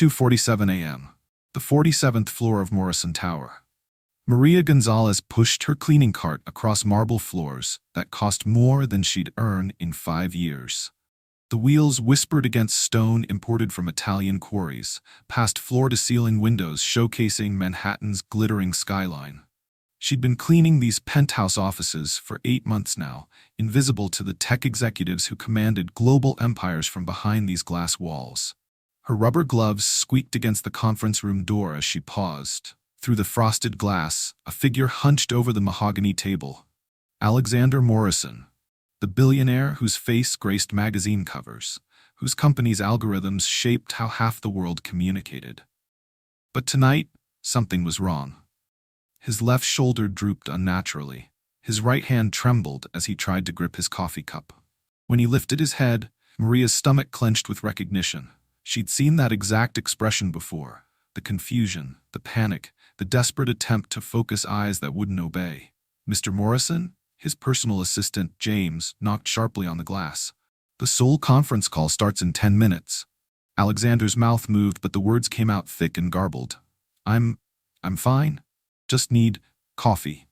2:47 a.m. The 47th floor of Morrison Tower. Maria Gonzalez pushed her cleaning cart across marble floors that cost more than she'd earned in 5 years. The wheels whispered against stone imported from Italian quarries, past floor-to-ceiling windows showcasing Manhattan's glittering skyline. She'd been cleaning these penthouse offices for 8 months now, invisible to the tech executives who commanded global empires from behind these glass walls. Her rubber gloves squeaked against the conference room door as she paused. Through the frosted glass, a figure hunched over the mahogany table. Alexander Morrison, the billionaire whose face graced magazine covers, whose company's algorithms shaped how half the world communicated. But tonight, something was wrong. His left shoulder drooped unnaturally. His right hand trembled as he tried to grip his coffee cup. When he lifted his head, Maria's stomach clenched with recognition. She'd seen that exact expression before. The confusion, the panic, the desperate attempt to focus eyes that wouldn't obey. Mr. Morrison, his personal assistant, James, knocked sharply on the glass. "The Seoul conference call starts in 10 minutes. Alexander's mouth moved, but the words came out thick and garbled. I'm fine. Just need coffee."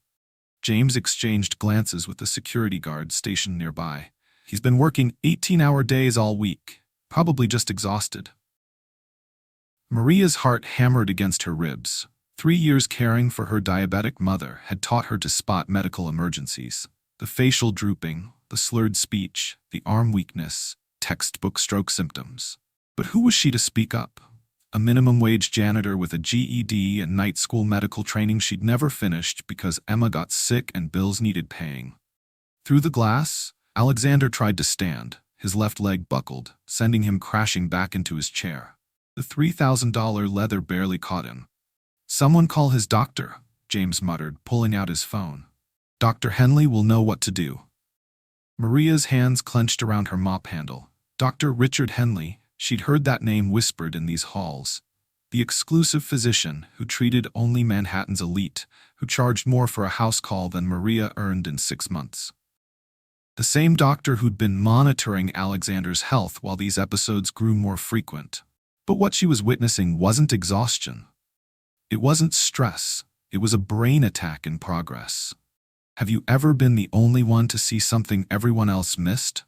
James exchanged glances with the security guard stationed nearby. "He's been working 18-hour days all week. Probably just exhausted." Maria's heart hammered against her ribs. 3 years caring for her diabetic mother had taught her to spot medical emergencies. The facial drooping, the slurred speech, the arm weakness, textbook stroke symptoms. But who was she to speak up? A minimum-wage janitor with a GED and night school medical training she'd never finished because Emma got sick and bills needed paying. Through the glass, Alexander tried to stand. His left leg buckled, sending him crashing back into his chair. The $3,000 leather barely caught him. "Someone call his doctor," James muttered, pulling out his phone. "Dr. Henley will know what to do." Maria's hands clenched around her mop handle. Dr. Richard Henley, she'd heard that name whispered in these halls. The exclusive physician who treated only Manhattan's elite, who charged more for a house call than Maria earned in 6 months. The same doctor who'd been monitoring Alexander's health while these episodes grew more frequent. But what she was witnessing wasn't exhaustion. It wasn't stress. It was a brain attack in progress. Have you ever been the only one to see something everyone else missed?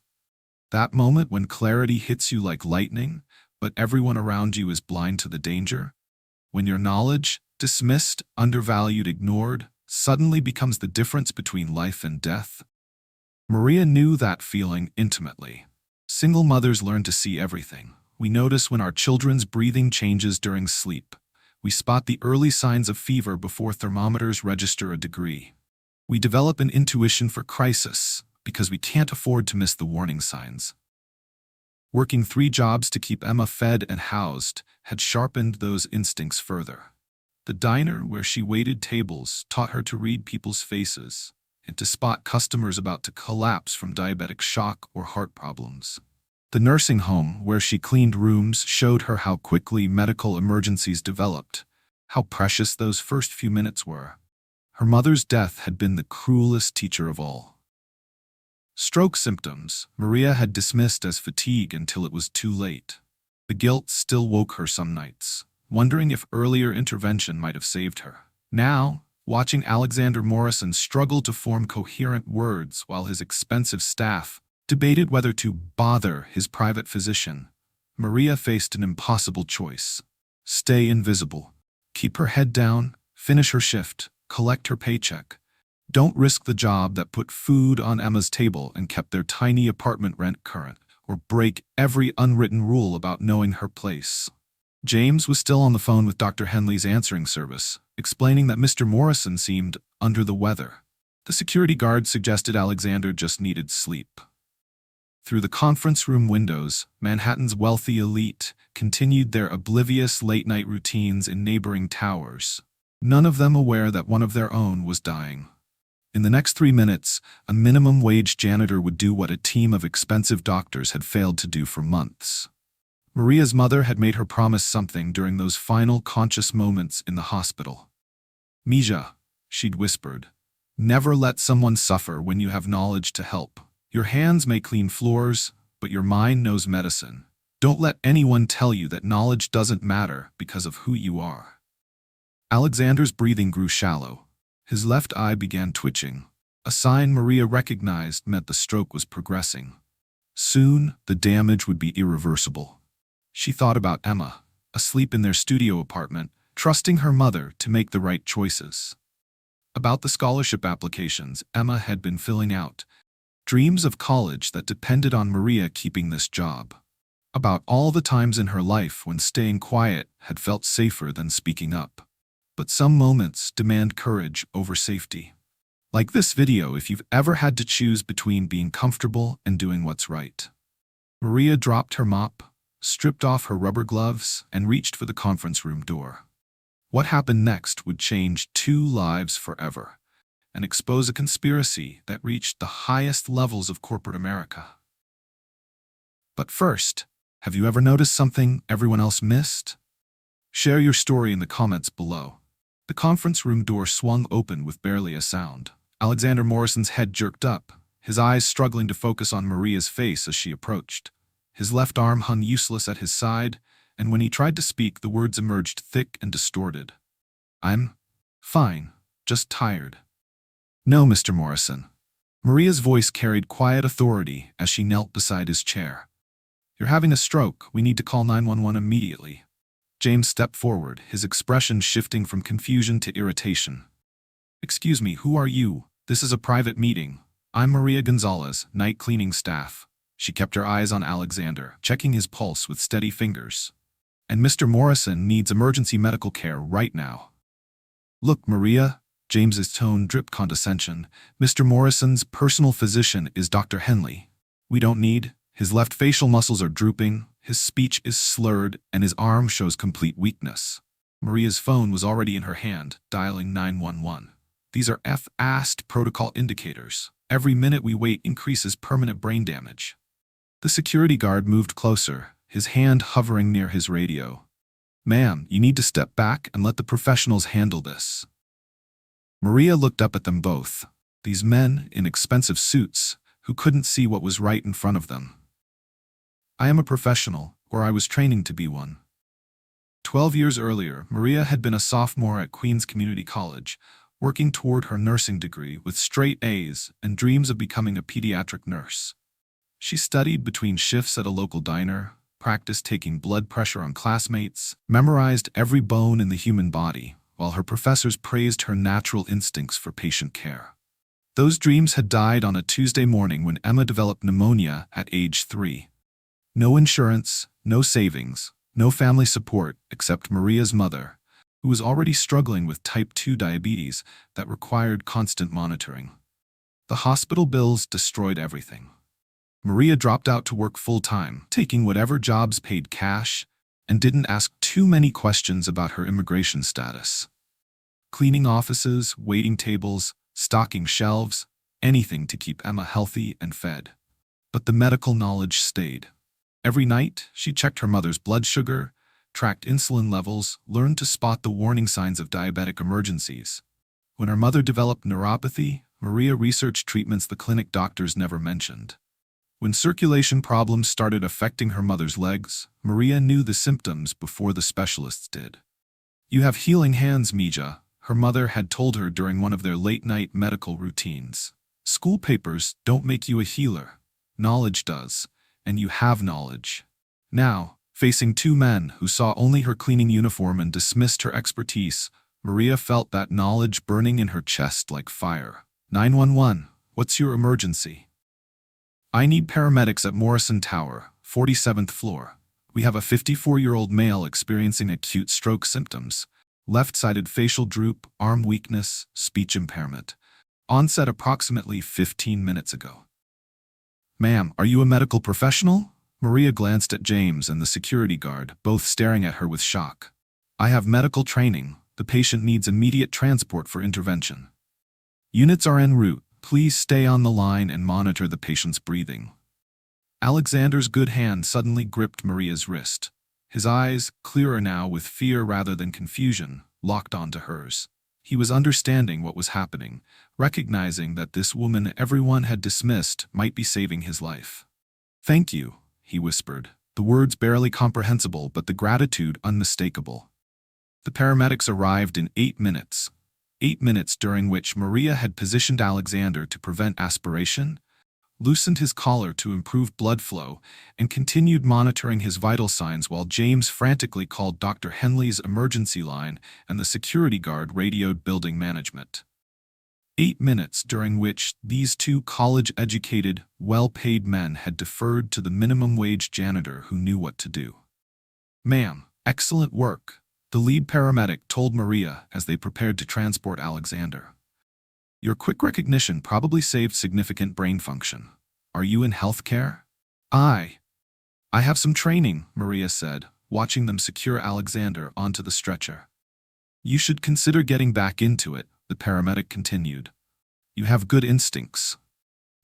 That moment when clarity hits you like lightning, but everyone around you is blind to the danger? When your knowledge, dismissed, undervalued, ignored, suddenly becomes the difference between life and death? Maria knew that feeling intimately. Single mothers learn to see everything. We notice when our children's breathing changes during sleep. We spot the early signs of fever before thermometers register a degree. We develop an intuition for crisis because we can't afford to miss the warning signs. Working 3 jobs to keep Emma fed and housed had sharpened those instincts further. The diner where she waited tables taught her to read people's faces and to spot customers about to collapse from diabetic shock or heart problems. The nursing home where she cleaned rooms showed her how quickly medical emergencies developed, how precious those first few minutes were. Her mother's death had been the cruelest teacher of all. Stroke symptoms Maria had dismissed as fatigue until it was too late. The guilt still woke her some nights, wondering if earlier intervention might have saved her. Now, watching Alexander Morrison struggle to form coherent words while his expensive staff debated whether to bother his private physician, Maria faced an impossible choice. Stay invisible. Keep her head down, finish her shift, collect her paycheck. Don't risk the job that put food on Emma's table and kept their tiny apartment rent current, or break every unwritten rule about knowing her place. James was still on the phone with Dr. Henley's answering service, explaining that Mr. Morrison seemed under the weather. The security guard suggested Alexander just needed sleep. Through the conference room windows, Manhattan's wealthy elite continued their oblivious late-night routines in neighboring towers, none of them aware that one of their own was dying. In the next 3 minutes, a minimum-wage janitor would do what a team of expensive doctors had failed to do for months. Maria's mother had made her promise something during those final conscious moments in the hospital. "Mija," she'd whispered, "never let someone suffer when you have knowledge to help. Your hands may clean floors, but your mind knows medicine. Don't let anyone tell you that knowledge doesn't matter because of who you are. Alexander's breathing grew shallow. His left eye began twitching. A sign Maria recognized meant the stroke was progressing. Soon, the damage would be irreversible. She thought about Emma, asleep in their studio apartment, trusting her mother to make the right choices. About the scholarship applications Emma had been filling out, dreams of college that depended on Maria keeping this job. About all the times in her life when staying quiet had felt safer than speaking up. But some moments demand courage over safety. Like this video if you've ever had to choose between being comfortable and doing what's right. Maria dropped her mop, stripped off her rubber gloves, and reached for the conference room door. What happened next would change 2 lives forever and expose a conspiracy that reached the highest levels of corporate America. But first, have you ever noticed something everyone else missed? Share your story in the comments below. The conference room door swung open with barely a sound. Alexander Morrison's head jerked up, his eyes struggling to focus on Maria's face as she approached. His left arm hung useless at his side, and when he tried to speak, the words emerged thick and distorted. "I'm fine, just tired." "No, Mr. Morrison." Maria's voice carried quiet authority as she knelt beside his chair. "You're having a stroke. We need to call 911 immediately." James stepped forward, his expression shifting from confusion to irritation. "Excuse me, who are you? This is a private meeting. I'm Maria Gonzalez, night cleaning staff." She kept her eyes on Alexander, checking his pulse with steady fingers. "And Mr. Morrison needs emergency medical care right now." "Look, Maria," James's tone dripped condescension, "Mr. Morrison's personal physician is Dr. Henley. We don't need..." His left facial muscles are drooping, his speech is slurred, and his arm shows complete weakness. Maria's phone was already in her hand, dialing 911. "These are F-AST protocol indicators. Every minute we wait increases permanent brain damage." The security guard moved closer, his hand hovering near his radio. "Ma'am, you need to step back and let the professionals handle this." Maria looked up at them both, these men in expensive suits who couldn't see what was right in front of them. "I am a professional, or I was training to be one." 12 years earlier, Maria had been a sophomore at Queens Community College, working toward her nursing degree with straight A's and dreams of becoming a pediatric nurse. She studied between shifts at a local diner, practiced taking blood pressure on classmates, memorized every bone in the human body, while her professors praised her natural instincts for patient care. Those dreams had died on a Tuesday morning when Emma developed pneumonia at age 3. No insurance, no savings, no family support except Maria's mother, who was already struggling with type 2 diabetes that required constant monitoring. The hospital bills destroyed everything. Maria dropped out to work full-time, taking whatever jobs paid cash, and didn't ask too many questions about her immigration status. Cleaning offices, waiting tables, stocking shelves, anything to keep Emma healthy and fed. But the medical knowledge stayed. Every night, she checked her mother's blood sugar, tracked insulin levels, learned to spot the warning signs of diabetic emergencies. When her mother developed neuropathy, Maria researched treatments the clinic doctors never mentioned. When circulation problems started affecting her mother's legs, Maria knew the symptoms before the specialists did. "You have healing hands, Mija," her mother had told her during one of their late-night medical routines. "School papers don't make you a healer. Knowledge does, and you have knowledge." Now, facing 2 men who saw only her cleaning uniform and dismissed her expertise, Maria felt that knowledge burning in her chest like fire. 911, what's your emergency?" "I need paramedics at Morrison Tower, 47th floor. We have a 54-year-old male experiencing acute stroke symptoms. Left-sided facial droop, arm weakness, speech impairment. Onset approximately 15 minutes ago." "Ma'am, are you a medical professional?" Maria glanced at James and the security guard, both staring at her with shock. "I have medical training. The patient needs immediate transport for intervention." "Units are en route. Please stay on the line and monitor the patient's breathing." Alexander's good hand suddenly gripped Maria's wrist. His eyes, clearer now with fear rather than confusion, locked onto hers. He was understanding what was happening, recognizing that this woman everyone had dismissed might be saving his life. "Thank you," he whispered. The words barely comprehensible, but the gratitude unmistakable. The paramedics arrived in 8 minutes. 8 minutes during which Maria had positioned Alexander to prevent aspiration, loosened his collar to improve blood flow, and continued monitoring his vital signs while James frantically called Dr. Henley's emergency line and the security guard radioed building management. 8 minutes during which these two college-educated, well-paid men had deferred to the minimum-wage janitor who knew what to do. "Ma'am, excellent work," the lead paramedic told Maria as they prepared to transport Alexander. "Your quick recognition probably saved significant brain function. Are you in healthcare?" I have some training," Maria said, watching them secure Alexander onto the stretcher. "You should consider getting back into it," the paramedic continued. "You have good instincts."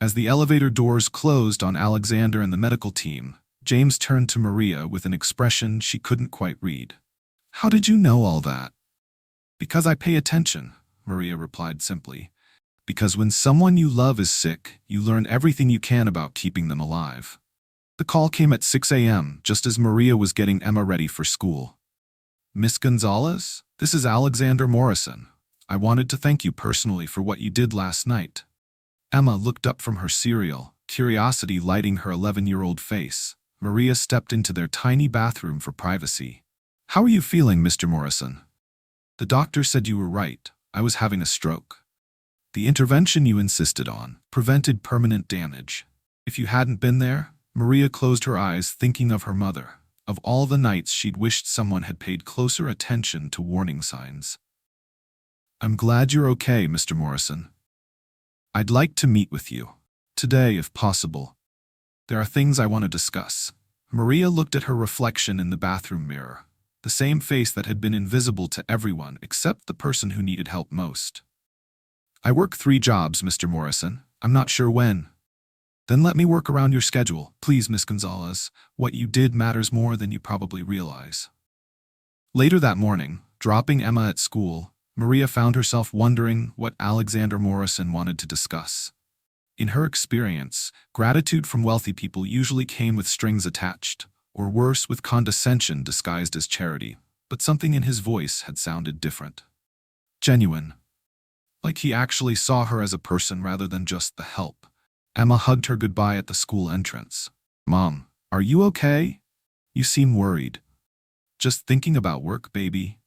As the elevator doors closed on Alexander and the medical team, James turned to Maria with an expression she couldn't quite read. "How did you know all that?" "Because I pay attention," Maria replied simply. "Because when someone you love is sick, you learn everything you can about keeping them alive." The call came at 6 a.m., just as Maria was getting Emma ready for school. "Miss Gonzalez, this is Alexander Morrison. I wanted to thank you personally for what you did last night." Emma looked up from her cereal, curiosity lighting her 11-year-old face. Maria stepped into their tiny bathroom for privacy. "How are you feeling, Mr. Morrison?" "The doctor said you were right. I was having a stroke. The intervention you insisted on prevented permanent damage. If you hadn't been there," Maria closed her eyes thinking of her mother, of all the nights she'd wished someone had paid closer attention to warning signs. "I'm glad you're okay, Mr. Morrison. I'd like to meet with you. Today, if possible. There are things I want to discuss." Maria looked at her reflection in the bathroom mirror, the same face that had been invisible to everyone except the person who needed help most. "I work 3 jobs, Mr. Morrison. I'm not sure when." "Then let me work around your schedule. Please, Miss Gonzalez, what you did matters more than you probably realize." Later that morning, dropping Emma at school, Maria found herself wondering what Alexander Morrison wanted to discuss. In her experience, gratitude from wealthy people usually came with strings attached, or worse, with condescension disguised as charity, but something in his voice had sounded different. Genuine. Like he actually saw her as a person rather than just the help. Emma hugged her goodbye at the school entrance. "Mom, are you okay? You seem worried." "Just thinking about work, baby."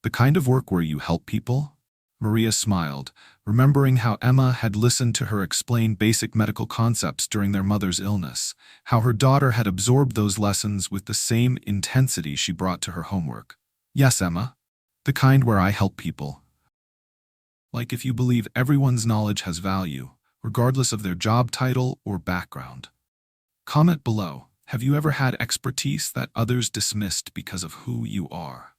"The kind of work where you help people?" Maria smiled, remembering how Emma had listened to her explain basic medical concepts during their mother's illness, how her daughter had absorbed those lessons with the same intensity she brought to her homework. "Yes, Emma. The kind where I help people. Like if you believe everyone's knowledge has value, regardless of their job title or background." Comment below, have you ever had expertise that others dismissed because of who you are?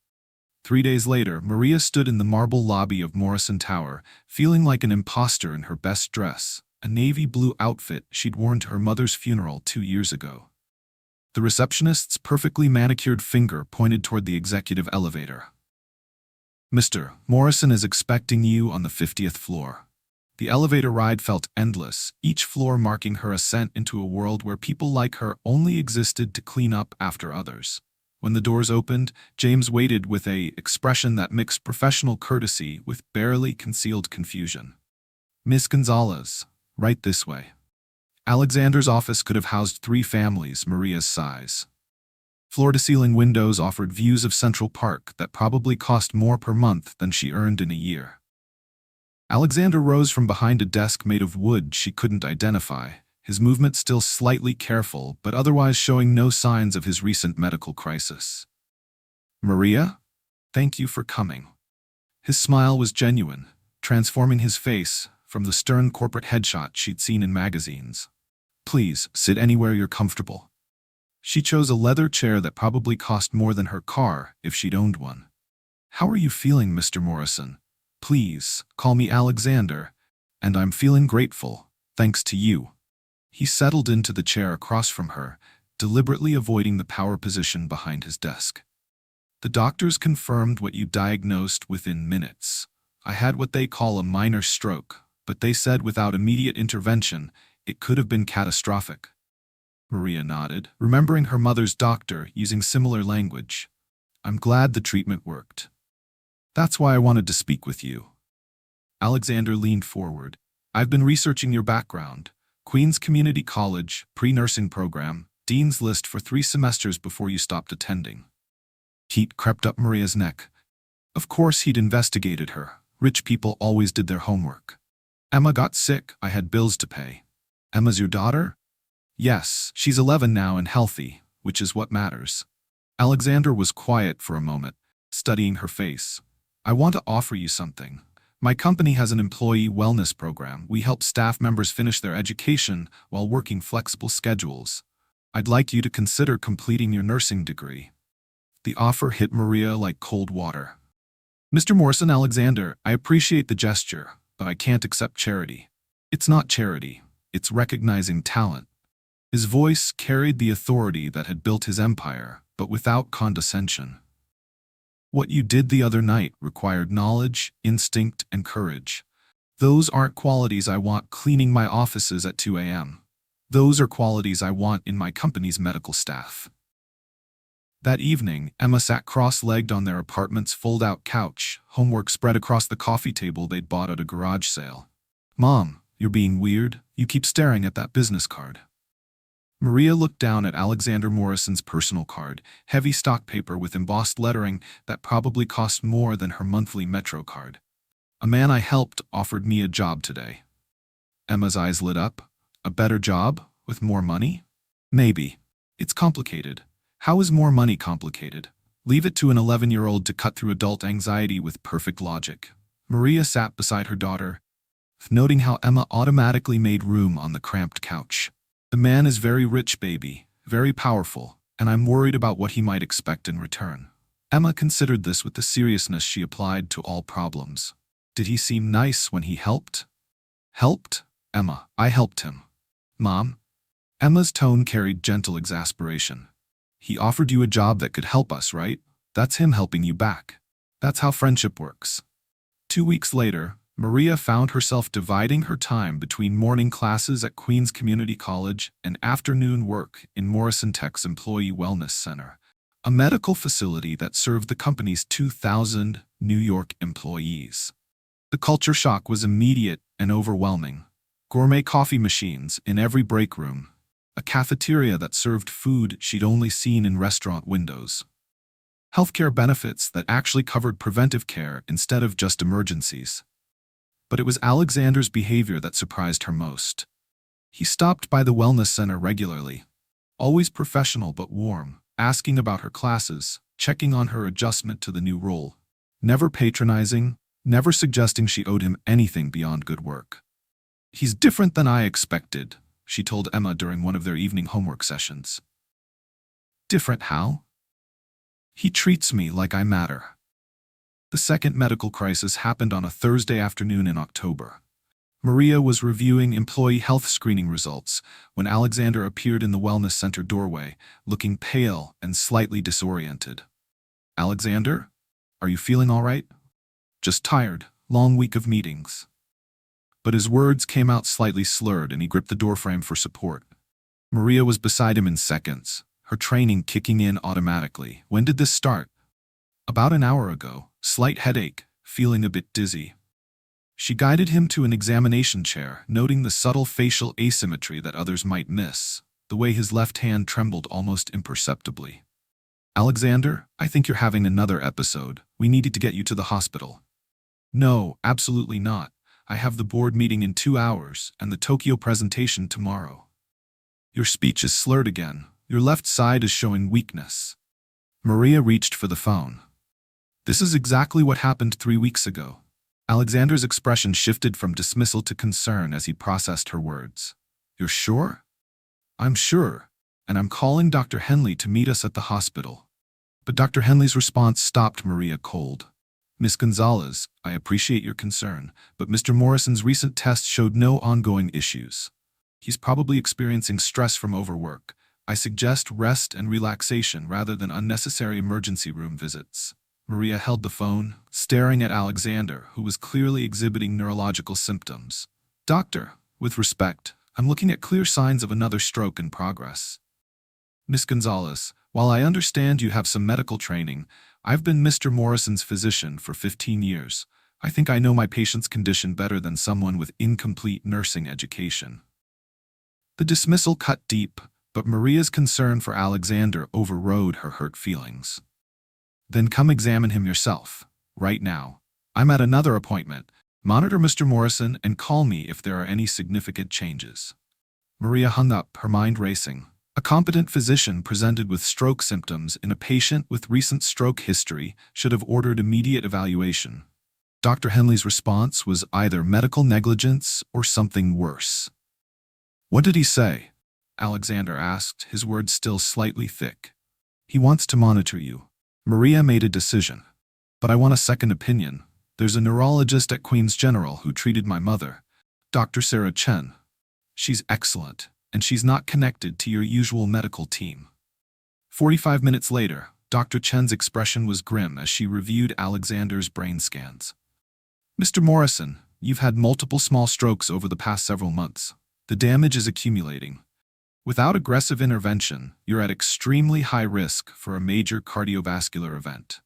3 days later, Maria stood in the marble lobby of Morrison Tower, feeling like an imposter in her best dress, a navy blue outfit she'd worn to her mother's funeral 2 years ago. The receptionist's perfectly manicured finger pointed toward the executive elevator. "Mr. Morrison is expecting you on the 50th floor." The elevator ride felt endless, each floor marking her ascent into a world where people like her only existed to clean up after others. When the doors opened, James waited with an expression that mixed professional courtesy with barely concealed confusion. "Miss Gonzalez, right this way." Alexander's office could have housed 3 families Maria's size. Floor-to-ceiling windows offered views of Central Park that probably cost more per month than she earned in a year. Alexander rose from behind a desk made of wood she couldn't identify, his movement still slightly careful but otherwise showing no signs of his recent medical crisis. "Maria? Thank you for coming." His smile was genuine, transforming his face from the stern corporate headshot she'd seen in magazines. "Please, sit anywhere you're comfortable." She chose a leather chair that probably cost more than her car if she'd owned one. "How are you feeling, Mr. Morrison? Please, call me Alexander, and I'm feeling grateful, thanks to you." He settled into the chair across from her, deliberately avoiding the power position behind his desk. "The doctors confirmed what you diagnosed within minutes. I had what they call a minor stroke, but they said without immediate intervention, it could have been catastrophic." Maria nodded, remembering her mother's doctor using similar language. I'm glad the treatment worked. That's why I wanted to speak with you. Alexander leaned forward. I've been researching your background. Queen's Community College, pre-nursing program, Dean's List for 3 semesters before you stopped attending. Heat crept up Maria's neck. Of course he'd investigated her. Rich people always did their homework. Emma got sick. I had bills to pay. Emma's your daughter? Yes, she's 11 now and healthy, which is what matters. Alexander was quiet for a moment, studying her face. I want to offer you something. My company has an employee wellness program. We help staff members finish their education while working flexible schedules. I'd like you to consider completing your nursing degree. The offer hit Maria like cold water. Mr. Morrison, Alexander, I appreciate the gesture, but I can't accept charity. It's not charity. It's recognizing talent. His voice carried the authority that had built his empire, but without condescension. What you did the other night required knowledge, instinct, and courage. Those aren't qualities I want cleaning my offices at 2 a.m. Those are qualities I want in my company's medical staff. That evening, Emma sat cross-legged on their apartment's fold-out couch, homework spread across the coffee table they'd bought at a garage sale. Mom, you're being weird. You keep staring at that business card. Maria looked down at Alexander Morrison's personal card, heavy stock paper with embossed lettering that probably cost more than her monthly Metro card. A man I helped offered me a job today. Emma's eyes lit up. A better job? With more money? Maybe. It's complicated. How is more money complicated? Leave it to an 11-year-old to cut through adult anxiety with perfect logic. Maria sat beside her daughter, noting how Emma automatically made room on the cramped couch. The man is very rich, baby, very powerful, and I'm worried about what he might expect in return. Emma considered this with the seriousness she applied to all problems. Did he seem nice when he helped? Helped? Emma, I helped him. Mom? Emma's tone carried gentle exasperation. He offered you a job that could help us, right? That's him helping you back. That's how friendship works. 2 weeks later, Maria found herself dividing her time between morning classes at Queen's Community College and afternoon work in Morrison Tech's Employee Wellness Center, a medical facility that served the company's 2,000 New York employees. The culture shock was immediate and overwhelming. Gourmet coffee machines in every break room, a cafeteria that served food she'd only seen in restaurant windows. Healthcare benefits that actually covered preventive care instead of just emergencies. But it was Alexander's behavior that surprised her most. He stopped by the wellness center regularly, always professional but warm, asking about her classes, checking on her adjustment to the new role. Never patronizing, never suggesting she owed him anything beyond good work. He's different than I expected, she told Emma during one of their evening homework sessions. Different how? He treats me like I matter. The second medical crisis happened on a Thursday afternoon in October. Maria was reviewing employee health screening results when Alexander appeared in the wellness center doorway, looking pale and slightly disoriented. Alexander, are you feeling all right? Just tired, long week of meetings. But his words came out slightly slurred and he gripped the doorframe for support. Maria was beside him in seconds, her training kicking in automatically. When did this start? About an hour ago. Slight headache, feeling a bit dizzy. She guided him to an examination chair, noting the subtle facial asymmetry that others might miss, the way his left hand trembled almost imperceptibly. Alexander, I think you're having another episode. We needed to get you to the hospital. No, absolutely not. I have the board meeting in 2 hours and the Tokyo presentation tomorrow. Your speech is slurred again. Your left side is showing weakness. Maria reached for the phone. This is exactly what happened 3 weeks ago. Alexander's expression shifted from dismissal to concern as he processed her words. You're sure? I'm sure, and I'm calling Dr. Henley to meet us at the hospital. But Dr. Henley's response stopped Maria cold. Miss Gonzalez, I appreciate your concern, but Mr. Morrison's recent tests showed no ongoing issues. He's probably experiencing stress from overwork. I suggest rest and relaxation rather than unnecessary emergency room visits. Maria held the phone, staring at Alexander, who was clearly exhibiting neurological symptoms. Doctor, with respect, I'm looking at clear signs of another stroke in progress. Miss Gonzalez, while I understand you have some medical training, I've been Mr. Morrison's physician for 15 years. I think I know my patient's condition better than someone with incomplete nursing education." The dismissal cut deep, but Maria's concern for Alexander overrode her hurt feelings. "Then come examine him yourself, right now. I'm at another appointment. Monitor Mr. Morrison and call me if there are any significant changes." Maria hung up, her mind racing. A competent physician presented with stroke symptoms in a patient with recent stroke history should have ordered immediate evaluation. Dr. Henley's response was either medical negligence or something worse. "What did he say?" Alexander asked, his words still slightly thick. "He wants to monitor you." Maria made a decision. "But I want a second opinion. There's a neurologist at Queen's General who treated my mother, Dr. Sarah Chen. She's excellent, and she's not connected to your usual medical team." 45 minutes later, Dr. Chen's expression was grim as she reviewed Alexander's brain scans. "Mr. Morrison, you've had multiple small strokes over the past several months. The damage is accumulating. Without aggressive intervention, you're at extremely high risk for a major cardiovascular event."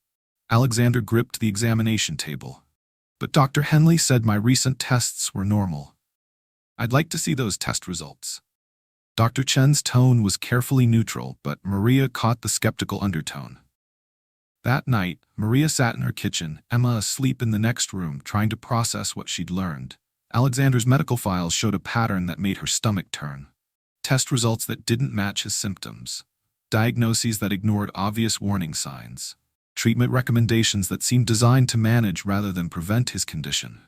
Alexander gripped the examination table. "But Dr. Henley said my recent tests were normal. I'd like to see those test results." Dr. Chen's tone was carefully neutral, but Maria caught the skeptical undertone. That night, Maria sat in her kitchen, Emma asleep in the next room, trying to process what she'd learned. Alexander's medical files showed a pattern that made her stomach turn. Test results that didn't match his symptoms. Diagnoses that ignored obvious warning signs. Treatment recommendations that seemed designed to manage rather than prevent his condition.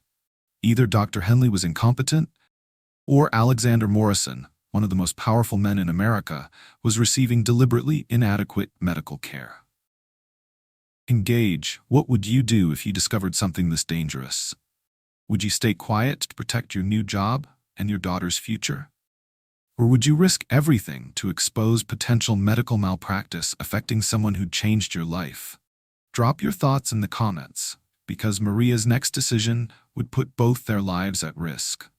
Either Dr. Henley was incompetent, or Alexander Morrison, one of the most powerful men in America, was receiving deliberately inadequate medical care. Engage. What would you do if you discovered something this dangerous? Would you stay quiet to protect your new job and your daughter's future? Or would you risk everything to expose potential medical malpractice affecting someone who'd changed your life? Drop your thoughts in the comments, because Maria's next decision would put both their lives at risk.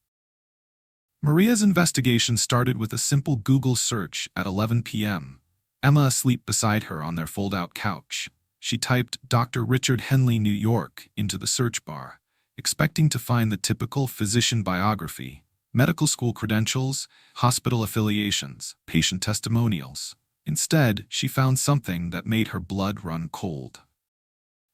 Maria's investigation started with a simple Google search at 11 p.m. Emma asleep beside her on their fold-out couch. She typed Dr. Richard Henley, New York, into the search bar, expecting to find the typical physician biography, medical school credentials, hospital affiliations, patient testimonials. Instead, she found something that made her blood run cold.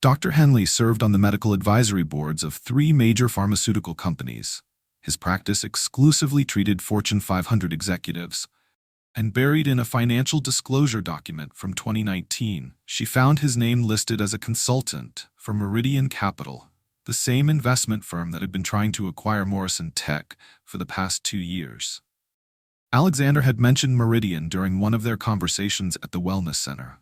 Dr. Henley served on the medical advisory boards of 3 major pharmaceutical companies. His practice exclusively treated Fortune 500 executives. And buried in a financial disclosure document from 2019, she found his name listed as a consultant for Meridian Capital, the same investment firm that had been trying to acquire Morrison Tech for the past 2 years. Alexander had mentioned Meridian during one of their conversations at the Wellness Center.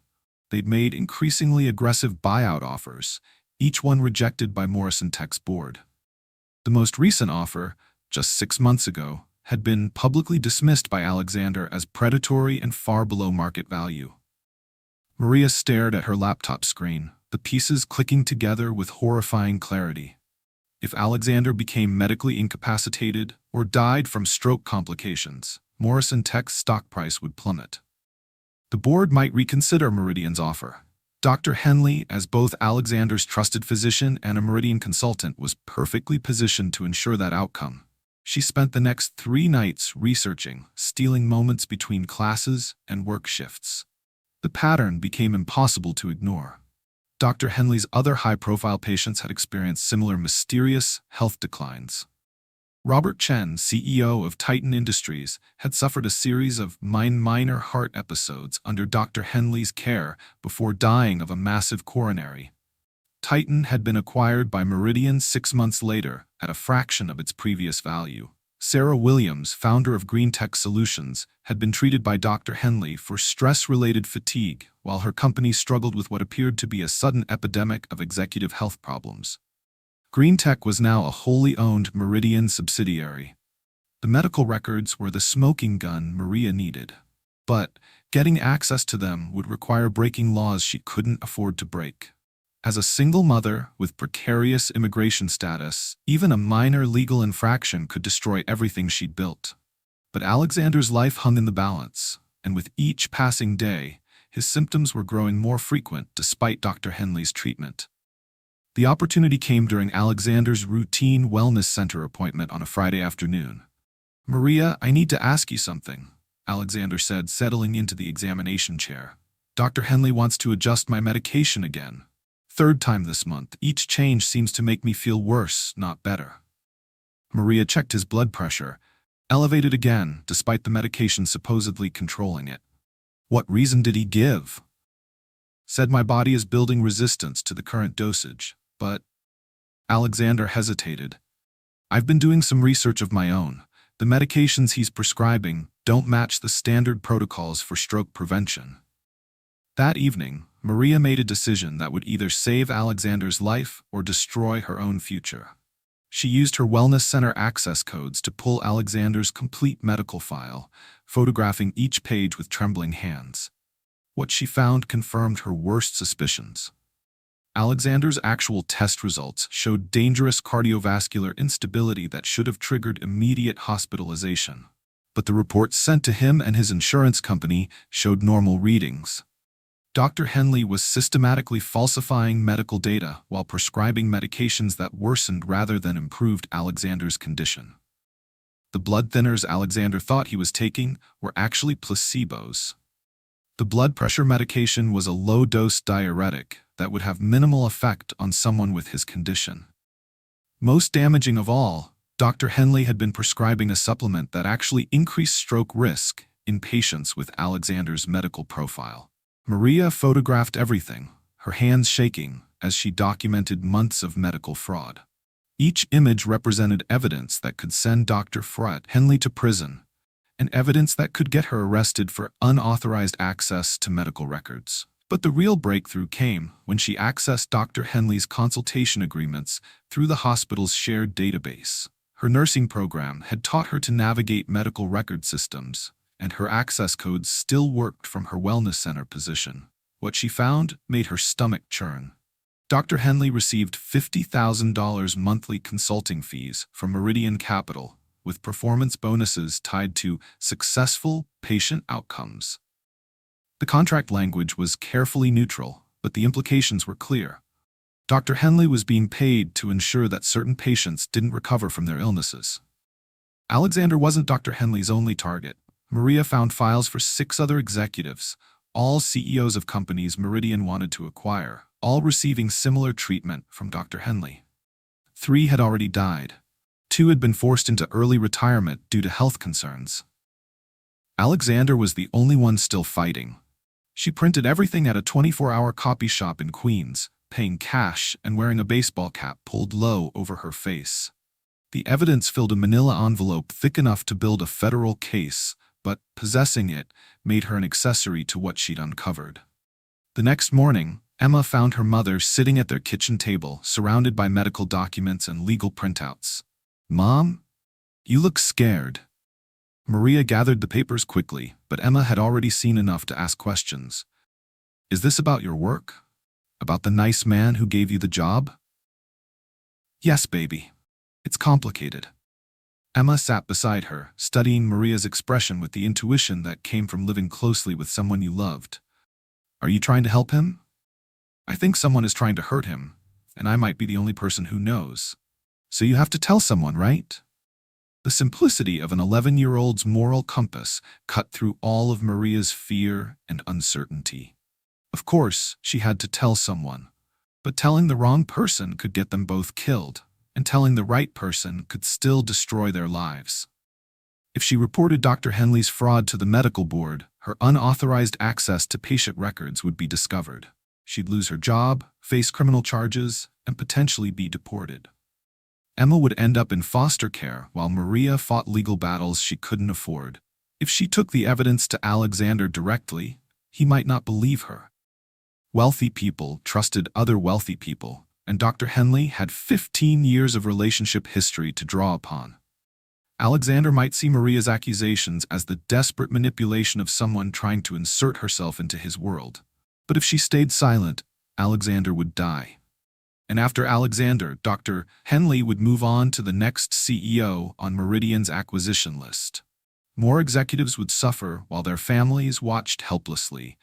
They'd made increasingly aggressive buyout offers, each one rejected by Morrison Tech's board. The most recent offer, just 6 months ago, had been publicly dismissed by Alexander as predatory and far below market value. Maria stared at her laptop screen, the pieces clicking together with horrifying clarity. If Alexander became medically incapacitated or died from stroke complications, Morrison Tech's stock price would plummet. The board might reconsider Meridian's offer. Dr. Henley, as both Alexander's trusted physician and a Meridian consultant, was perfectly positioned to ensure that outcome. She spent the next 3 nights researching, stealing moments between classes and work shifts. The pattern became impossible to ignore. Dr. Henley's other high-profile patients had experienced similar mysterious health declines. Robert Chen, CEO of Titan Industries, had suffered a series of minor heart episodes under Dr. Henley's care before dying of a massive coronary. Titan had been acquired by Meridian 6 months later at a fraction of its previous value. Sarah Williams, founder of Green Tech Solutions, had been treated by Dr. Henley for stress-related fatigue while her company struggled with what appeared to be a sudden epidemic of executive health problems. Green Tech was now a wholly owned Meridian subsidiary. The medical records were the smoking gun Maria needed. But getting access to them would require breaking laws she couldn't afford to break. As a single mother with precarious immigration status, even a minor legal infraction could destroy everything she'd built. But Alexander's life hung in the balance, and with each passing day, his symptoms were growing more frequent despite Dr. Henley's treatment. The opportunity came during Alexander's routine wellness center appointment on a Friday afternoon. "Maria, I need to ask you something," Alexander said, settling into the examination chair. "Dr. Henley wants to adjust my medication again. Third time this month. Each change seems to make me feel worse, not better." Maria checked his blood pressure, elevated again despite the medication supposedly controlling it. "What reason did he give?" "Said my body is building resistance to the current dosage, but..." Alexander hesitated. "I've been doing some research of my own. The medications he's prescribing don't match the standard protocols for stroke prevention." That evening, Maria made a decision that would either save Alexander's life or destroy her own future. She used her wellness center access codes to pull Alexander's complete medical file, photographing each page with trembling hands. What she found confirmed her worst suspicions. Alexander's actual test results showed dangerous cardiovascular instability that should have triggered immediate hospitalization. But the reports sent to him and his insurance company showed normal readings. Dr. Henley was systematically falsifying medical data while prescribing medications that worsened rather than improved Alexander's condition. The blood thinners Alexander thought he was taking were actually placebos. The blood pressure medication was a low-dose diuretic that would have minimal effect on someone with his condition. Most damaging of all, Dr. Henley had been prescribing a supplement that actually increased stroke risk in patients with Alexander's medical profile. Maria photographed everything, her hands shaking as she documented months of medical fraud. Each image represented evidence that could send Dr. Henley to prison, and evidence that could get her arrested for unauthorized access to medical records. But the real breakthrough came when she accessed Dr. Henley's consultation agreements through the hospital's shared database. Her nursing program had taught her to navigate medical record systems, and her access codes still worked from her wellness center position. What she found made her stomach churn. Dr. Henley received $50,000 monthly consulting fees from Meridian Capital, with performance bonuses tied to successful patient outcomes. The contract language was carefully neutral, but the implications were clear. Dr. Henley was being paid to ensure that certain patients didn't recover from their illnesses. Alexander wasn't Dr. Henley's only target. Maria found files for 6 other executives, all CEOs of companies Meridian wanted to acquire, all receiving similar treatment from Dr. Henley. 3 had already died. 2 had been forced into early retirement due to health concerns. Alexander was the only one still fighting. She printed everything at a 24-hour copy shop in Queens, paying cash and wearing a baseball cap pulled low over her face. The evidence filled a manila envelope thick enough to build a federal case, but possessing it made her an accessory to what she'd uncovered. The next morning, Emma found her mother sitting at their kitchen table, surrounded by medical documents and legal printouts. "Mom, you look scared." Maria gathered the papers quickly, but Emma had already seen enough to ask questions. "Is this about your work? About the nice man who gave you the job?" "Yes, baby. It's complicated." Emma sat beside her, studying Maria's expression with the intuition that came from living closely with someone you loved. "Are you trying to help him?" "I think someone is trying to hurt him, and I might be the only person who knows. So you have to tell someone, right?" The simplicity of an 11-year-old's moral compass cut through all of Maria's fear and uncertainty. Of course, she had to tell someone, but telling the wrong person could get them both killed, and telling the right person could still destroy their lives. If she reported Dr. Henley's fraud to the medical board, her unauthorized access to patient records would be discovered. She'd lose her job, face criminal charges, and potentially be deported. Emma would end up in foster care while Maria fought legal battles she couldn't afford. If she took the evidence to Alexander directly, he might not believe her. Wealthy people trusted other wealthy people, and Dr. Henley had 15 years of relationship history to draw upon. Alexander might see Maria's accusations as the desperate manipulation of someone trying to insert herself into his world. But if she stayed silent, Alexander would die. And after Alexander, Dr. Henley would move on to the next CEO on Meridian's acquisition list. More executives would suffer while their families watched helplessly,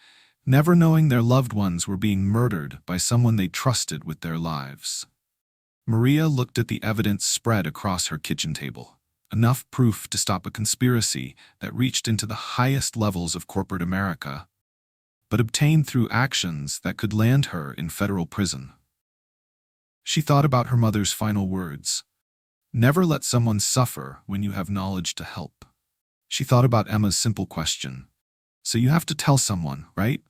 never knowing their loved ones were being murdered by someone they trusted with their lives. Maria looked at the evidence spread across her kitchen table. Enough proof to stop a conspiracy that reached into the highest levels of corporate America, but obtained through actions that could land her in federal prison. She thought about her mother's final words. Never let someone suffer when you have knowledge to help. She thought about Emma's simple question. So you have to tell someone, right?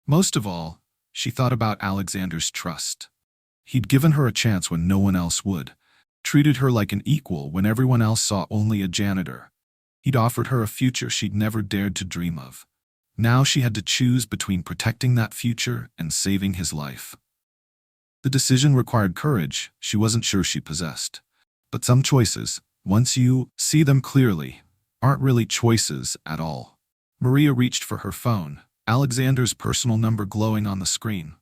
Most of all, she thought about Alexander's trust. He'd given her a chance when no one else would, treated her like an equal when everyone else saw only a janitor. He'd offered her a future she'd never dared to dream of. Now she had to choose between protecting that future and saving his life. The decision required courage she wasn't sure she possessed. But some choices, once you see them clearly, aren't really choices at all. Maria reached for her phone, Alexander's personal number glowing on the screen.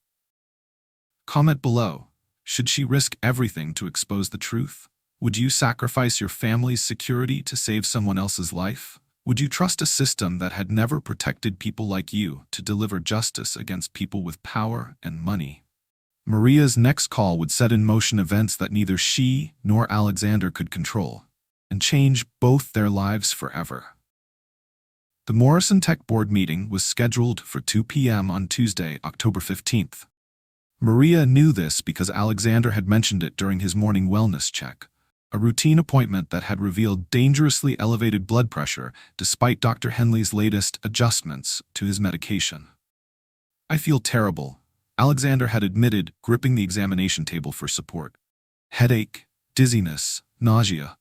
Comment below. Should she risk everything to expose the truth? Would you sacrifice your family's security to save someone else's life? Would you trust a system that had never protected people like you to deliver justice against people with power and money? Maria's next call would set in motion events that neither she nor Alexander could control, and change both their lives forever. The Morrison Tech Board meeting was scheduled for 2 p.m. on Tuesday, October 15th. Maria knew this because Alexander had mentioned it during his morning wellness check, a routine appointment that had revealed dangerously elevated blood pressure despite Dr. Henley's latest adjustments to his medication. I feel terrible, Alexander had admitted, gripping the examination table for support. Headache, dizziness, nausea.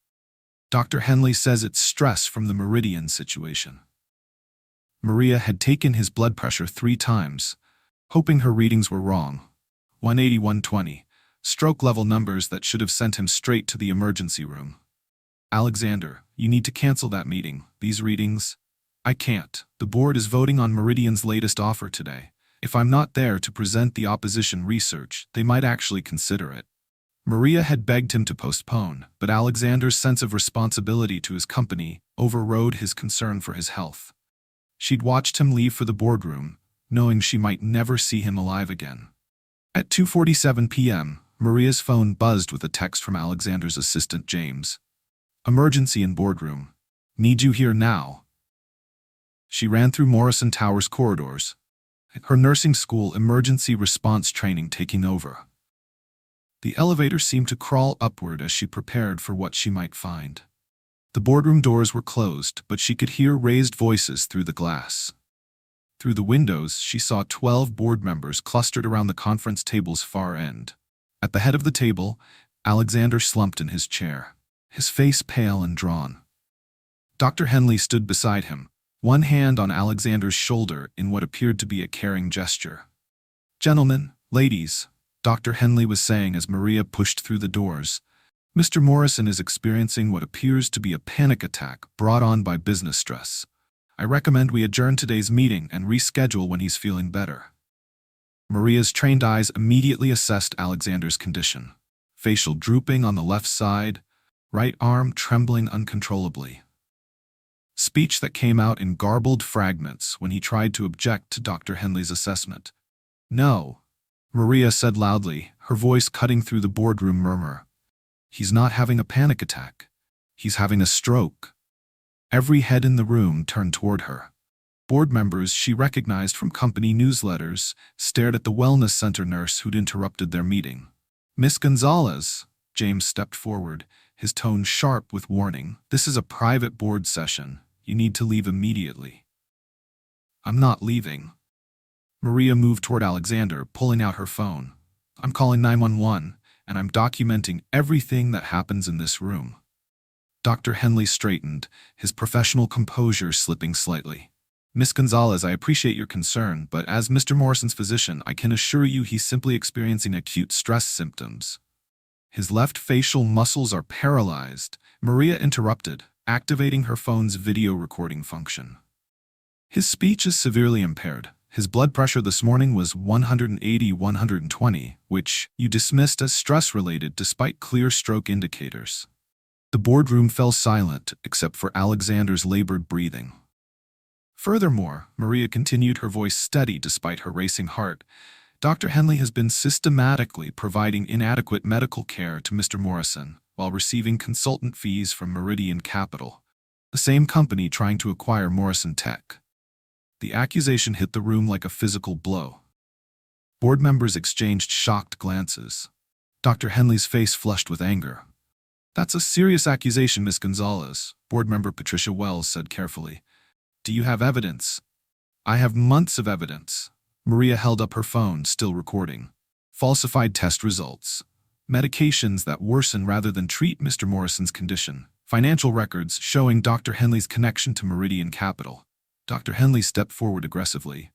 Dr. Henley says it's stress from the Meridian situation. Maria had taken his blood pressure 3 times, hoping her readings were wrong. 180, 120, stroke level numbers that should have sent him straight to the emergency room. Alexander, you need to cancel that meeting. These readings? I can't. The board is voting on Meridian's latest offer today. If I'm not there to present the opposition research, they might actually consider it. Maria had begged him to postpone, but Alexander's sense of responsibility to his company overrode his concern for his health. She'd watched him leave for the boardroom, knowing she might never see him alive again. At 2:47 p.m., Maria's phone buzzed with a text from Alexander's assistant, James. Emergency in boardroom. Need you here now. She ran through Morrison Tower's corridors, her nursing school emergency response training taking over. The elevator seemed to crawl upward as she prepared for what she might find. The boardroom doors were closed, but she could hear raised voices through the glass. Through the windows, she saw 12 board members clustered around the conference table's far end. At the head of the table, Alexander slumped in his chair, his face pale and drawn. Dr. Henley stood beside him, one hand on Alexander's shoulder in what appeared to be a caring gesture. Gentlemen, ladies, Dr. Henley was saying as Maria pushed through the doors, Mr. Morrison is experiencing what appears to be a panic attack brought on by business stress. I recommend we adjourn today's meeting and reschedule when he's feeling better. Maria's trained eyes immediately assessed Alexander's condition. Facial drooping on the left side, right arm trembling uncontrollably. Speech that came out in garbled fragments when he tried to object to Dr. Henley's assessment. No, Maria said loudly, her voice cutting through the boardroom murmur. He's not having a panic attack. He's having a stroke. Every head in the room turned toward her. Board members she recognized from company newsletters stared at the wellness center nurse who'd interrupted their meeting. Miss Gonzalez, James stepped forward, his tone sharp with warning. This is a private board session. You need to leave immediately. I'm not leaving. Maria moved toward Alexander, pulling out her phone. I'm calling 911, and I'm documenting everything that happens in this room. Dr. Henley straightened, his professional composure slipping slightly. Miss Gonzalez, I appreciate your concern, but as Mr. Morrison's physician, I can assure you he's simply experiencing acute stress symptoms. His left facial muscles are paralyzed, Maria interrupted, activating her phone's video recording function. His speech is severely impaired. His blood pressure this morning was 180/120, which you dismissed as stress-related despite clear stroke indicators. The boardroom fell silent except for Alexander's labored breathing. Furthermore, Maria continued, her voice steady despite her racing heart, Dr. Henley has been systematically providing inadequate medical care to Mr. Morrison while receiving consultant fees from Meridian Capital, the same company trying to acquire Morrison Tech. The accusation hit the room like a physical blow. Board members exchanged shocked glances. Dr. Henley's face flushed with anger. "That's a serious accusation, Miss Gonzalez," board member Patricia Wells said carefully. "Do you have evidence?" "I have months of evidence." Maria held up her phone, still recording. "Falsified test results. Medications that worsen rather than treat Mr. Morrison's condition. Financial records showing Dr. Henley's connection to Meridian Capital." Dr. Henley stepped forward aggressively.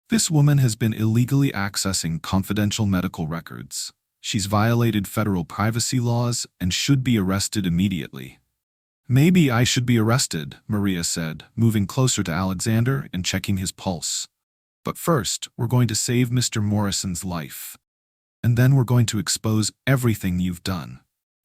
"This woman has been illegally accessing confidential medical records. She's violated federal privacy laws and should be arrested immediately." "Maybe I should be arrested," Maria said, moving closer to Alexander and checking his pulse. "But first, we're going to save Mr. Morrison's life. And then we're going to expose everything you've done."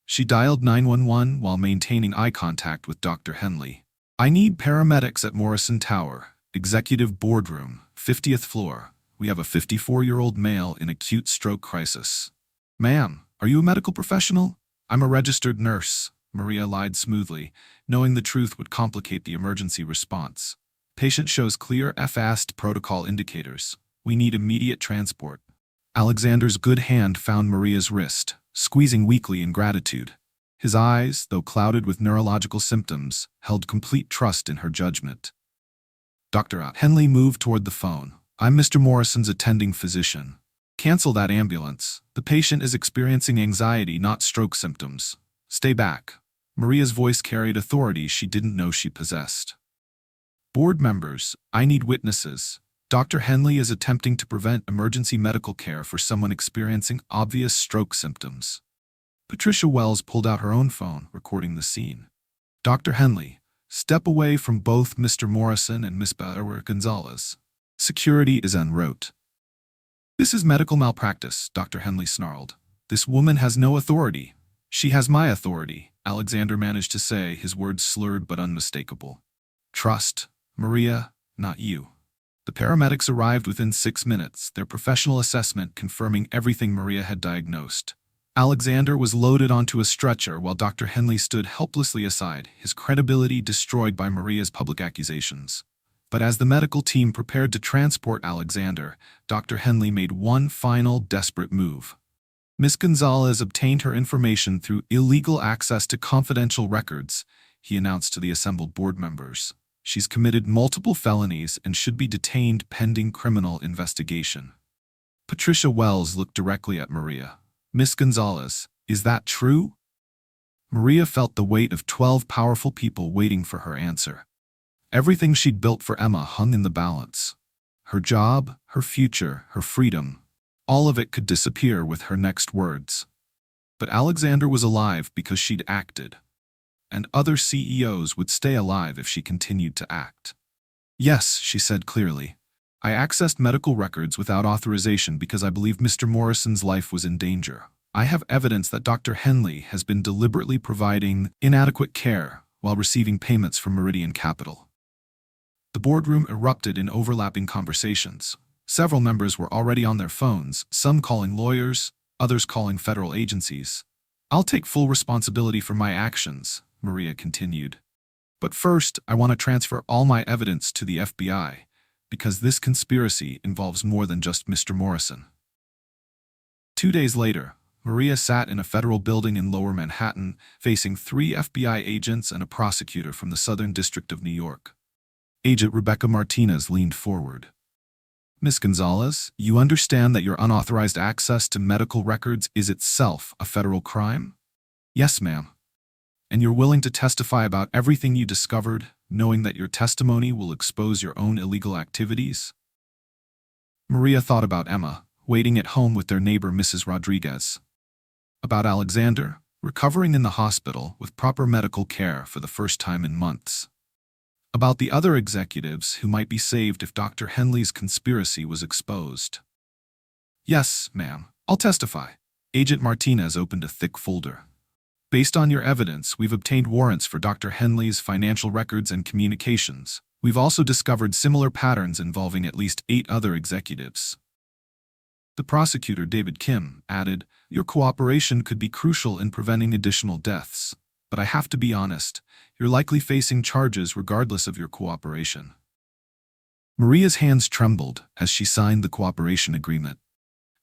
She dialed 911 while maintaining eye contact with Dr. Henley. "I need paramedics at Morrison Tower, executive boardroom, 50th floor. We have a 54-year-old male in acute stroke crisis." "Ma'am, are you a medical professional?" "I'm a registered nurse," Maria lied smoothly, knowing the truth would complicate the emergency response. "Patient shows clear FAST protocol indicators. We need immediate transport." Alexander's good hand found Maria's wrist, squeezing weakly in gratitude. His eyes, though clouded with neurological symptoms, held complete trust in her judgment. Dr. Henley moved toward the phone. "I'm Mr. Morrison's attending physician. Cancel that ambulance. The patient is experiencing anxiety, not stroke symptoms. Stay back." Maria's voice carried authority she didn't know she possessed. "Board members, I need witnesses. Dr. Henley is attempting to prevent emergency medical care for someone experiencing obvious stroke symptoms." Patricia Wells pulled out her own phone, recording the scene. "Dr. Henley, step away from both Mr. Morrison and Miss Gonzalez. Security is en route." "This is medical malpractice," Dr. Henley snarled. "This woman has no authority." "She has my authority," Alexander managed to say, his words slurred but unmistakable. "Trust Maria, not you." The paramedics arrived within 6 minutes, their professional assessment confirming everything Maria had diagnosed. Alexander was loaded onto a stretcher while Dr. Henley stood helplessly aside, his credibility destroyed by Maria's public accusations. But as the medical team prepared to transport Alexander, Dr. Henley made one final desperate move. Miss Gonzalez obtained her information through illegal access to confidential records, he announced to the assembled board members. "She's committed multiple felonies and should be detained pending criminal investigation." Patricia Wells looked directly at Maria. "Miss Gonzalez, is that true?" Maria felt the weight of 12 powerful people waiting for her answer. Everything she'd built for Emma hung in the balance. Her job, her future, her freedom. All of it could disappear with her next words. But Alexander was alive because she'd acted. And other CEOs would stay alive if she continued to act. "Yes," she said clearly. "I accessed medical records without authorization because I believed Mr. Morrison's life was in danger. I have evidence that Dr. Henley has been deliberately providing inadequate care while receiving payments from Meridian Capital." The boardroom erupted in overlapping conversations. Several members were already on their phones, some calling lawyers, others calling federal agencies. "I'll take full responsibility for my actions," Maria continued. "But first, I want to transfer all my evidence to the FBI, because this conspiracy involves more than just Mr. Morrison." 2 days later, Maria sat in a federal building in Lower Manhattan, facing 3 FBI agents and a prosecutor from the Southern District of New York. Agent Rebecca Martinez leaned forward. "Miss Gonzalez, you understand that your unauthorized access to medical records is itself a federal crime?" "Yes, ma'am." "And you're willing to testify about everything you discovered, knowing that your testimony will expose your own illegal activities?" Maria thought about Emma, waiting at home with their neighbor Mrs. Rodriguez. About Alexander, recovering in the hospital with proper medical care for the first time in months. About the other executives who might be saved if Dr. Henley's conspiracy was exposed. "Yes, ma'am, I'll testify." Agent Martinez opened a thick folder. Based on your evidence, we've obtained warrants for Dr. Henley's financial records and communications. We've also discovered similar patterns involving at least 8 other executives. The prosecutor, David Kim, added, "Your cooperation could be crucial in preventing additional deaths. But I have to be honest, you're likely facing charges regardless of your cooperation." Maria's hands trembled as she signed the cooperation agreement.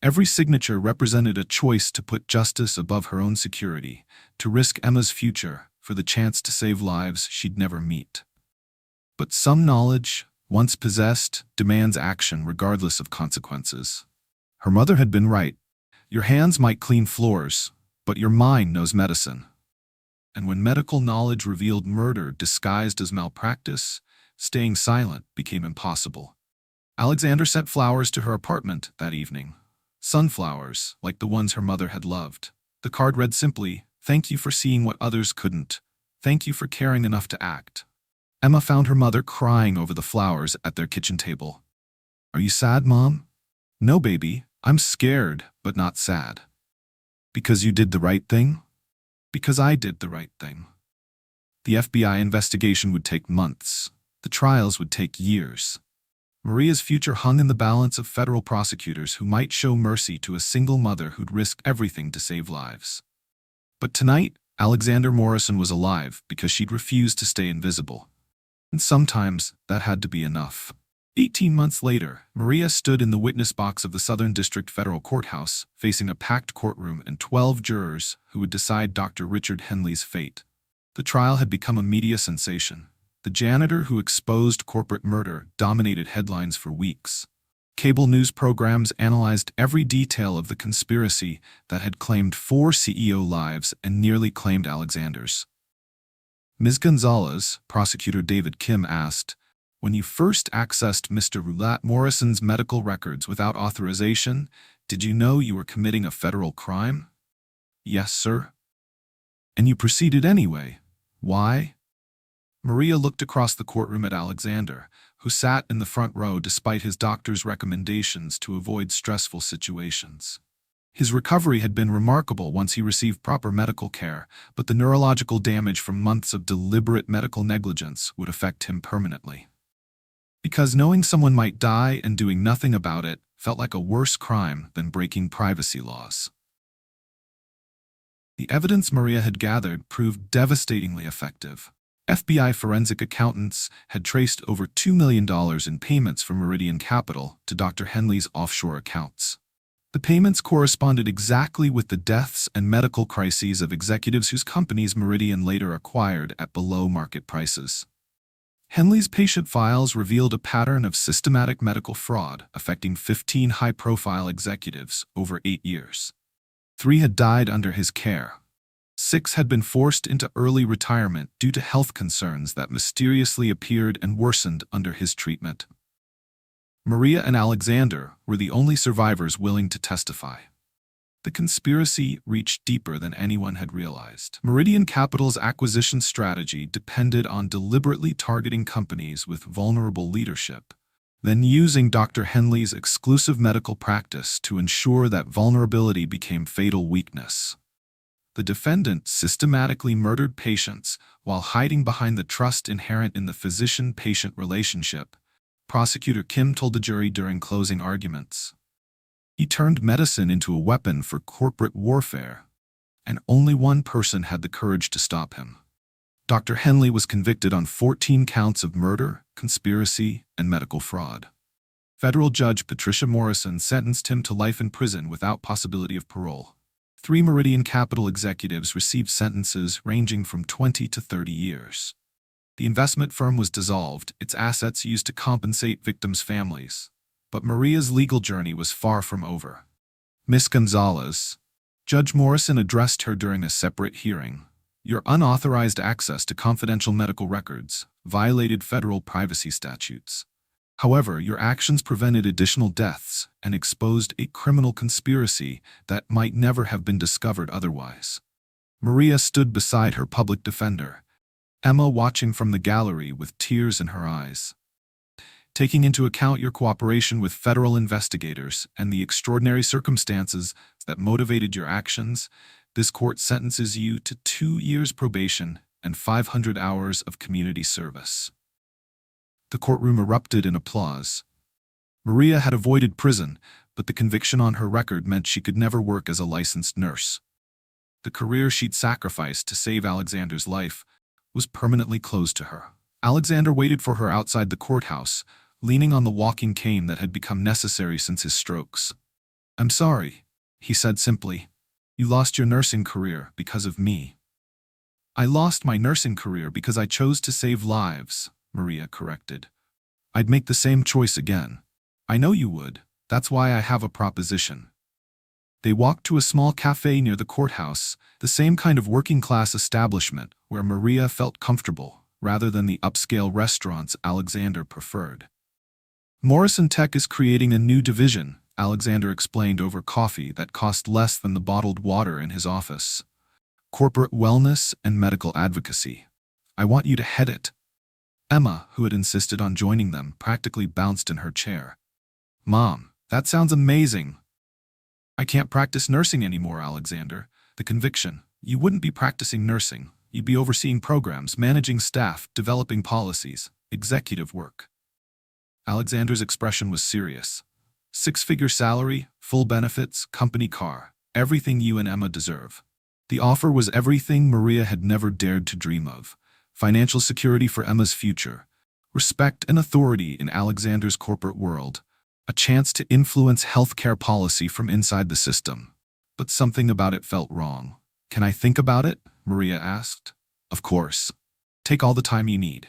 Every signature represented a choice to put justice above her own security, to risk Emma's future for the chance to save lives she'd never meet. But some knowledge, once possessed, demands action regardless of consequences. Her mother had been right. Your hands might clean floors, but your mind knows medicine. And when medical knowledge revealed murder disguised as malpractice, staying silent became impossible. Alexander sent flowers to her apartment that evening. Sunflowers, like the ones her mother had loved. The card read simply, "Thank you for seeing what others couldn't. Thank you for caring enough to act." Emma found her mother crying over the flowers at their kitchen table. "Are you sad, Mom?" "No, baby. I'm scared, but not sad." "Because you did the right thing?" "Because I did the right thing." The FBI investigation would take months. The trials would take years. Maria's future hung in the balance of federal prosecutors who might show mercy to a single mother who'd risked everything to save lives. But tonight, Alexander Morrison was alive because she'd refused to stay invisible. And sometimes that had to be enough. 18 months later, Maria stood in the witness box of the Southern District Federal Courthouse, facing a packed courtroom and 12 jurors who would decide Dr. Richard Henley's fate. The trial had become a media sensation. The janitor who exposed corporate murder dominated headlines for weeks. Cable news programs analyzed every detail of the conspiracy that had claimed 4 CEO lives and nearly claimed Alexander's. Ms. Gonzalez, prosecutor David Kim asked, "When you first accessed Mr. Roulat Morrison's medical records without authorization, did you know you were committing a federal crime?" "Yes, sir." "And you proceeded anyway. Why?" Maria looked across the courtroom at Alexander, who sat in the front row despite his doctor's recommendations to avoid stressful situations. His recovery had been remarkable once he received proper medical care, but the neurological damage from months of deliberate medical negligence would affect him permanently. Because knowing someone might die and doing nothing about it felt like a worse crime than breaking privacy laws. The evidence Maria had gathered proved devastatingly effective. FBI forensic accountants had traced over $2 million in payments from Meridian Capital to Dr. Henley's offshore accounts. The payments corresponded exactly with the deaths and medical crises of executives whose companies Meridian later acquired at below-market prices. Henley's patient files revealed a pattern of systematic medical fraud affecting 15 high-profile executives over 8 years. 3 had died under his care. 6 had been forced into early retirement due to health concerns that mysteriously appeared and worsened under his treatment. Maria and Alexander were the only survivors willing to testify. The conspiracy reached deeper than anyone had realized. Meridian Capital's acquisition strategy depended on deliberately targeting companies with vulnerable leadership, then using Dr. Henley's exclusive medical practice to ensure that vulnerability became fatal weakness. The defendant systematically murdered patients while hiding behind the trust inherent in the physician-patient relationship, Prosecutor Kim told the jury during closing arguments. He turned medicine into a weapon for corporate warfare, and only one person had the courage to stop him. Dr. Henley was convicted on 14 counts of murder, conspiracy, and medical fraud. Federal Judge Patricia Morrison sentenced him to life in prison without possibility of parole. 3 Meridian Capital executives received sentences ranging from 20 to 30 years. The investment firm was dissolved, its assets used to compensate victims' families. But Maria's legal journey was far from over. "Miss Gonzalez," Judge Morrison addressed her during a separate hearing, "your unauthorized access to confidential medical records violated federal privacy statutes. However, your actions prevented additional deaths and exposed a criminal conspiracy that might never have been discovered otherwise." Maria stood beside her public defender, Emma watching from the gallery with tears in her eyes. Taking into account your cooperation with federal investigators and the extraordinary circumstances that motivated your actions, this court sentences you to 2 years probation and 500 hours of community service." The courtroom erupted in applause. Maria had avoided prison, but the conviction on her record meant she could never work as a licensed nurse. The career she'd sacrificed to save Alexander's life was permanently closed to her. Alexander waited for her outside the courthouse, leaning on the walking cane that had become necessary since his strokes. "I'm sorry," he said simply. "You lost your nursing career because of me." "I lost my nursing career because I chose to save lives," Maria corrected. "I'd make the same choice again." "I know you would. That's why I have a proposition." They walked to a small cafe near the courthouse, the same kind of working-class establishment where Maria felt comfortable, rather than the upscale restaurants Alexander preferred. "Morrison Tech is creating a new division," Alexander explained over coffee that cost less than the bottled water in his office. "Corporate wellness and medical advocacy. I want you to head it." Emma, who had insisted on joining them, practically bounced in her chair. "Mom, that sounds amazing." "I can't practice nursing anymore, Alexander. The conviction. You wouldn't be practicing nursing. You'd be overseeing programs, managing staff, developing policies, executive work." Alexander's expression was serious. "6-figure salary, full benefits, company car, everything you and Emma deserve." The offer was everything Maria had never dared to dream of. Financial security for Emma's future, respect and authority in Alexander's corporate world, a chance to influence healthcare policy from inside the system. But something about it felt wrong. "Can I think about it?" Maria asked. "Of course. Take all the time you need."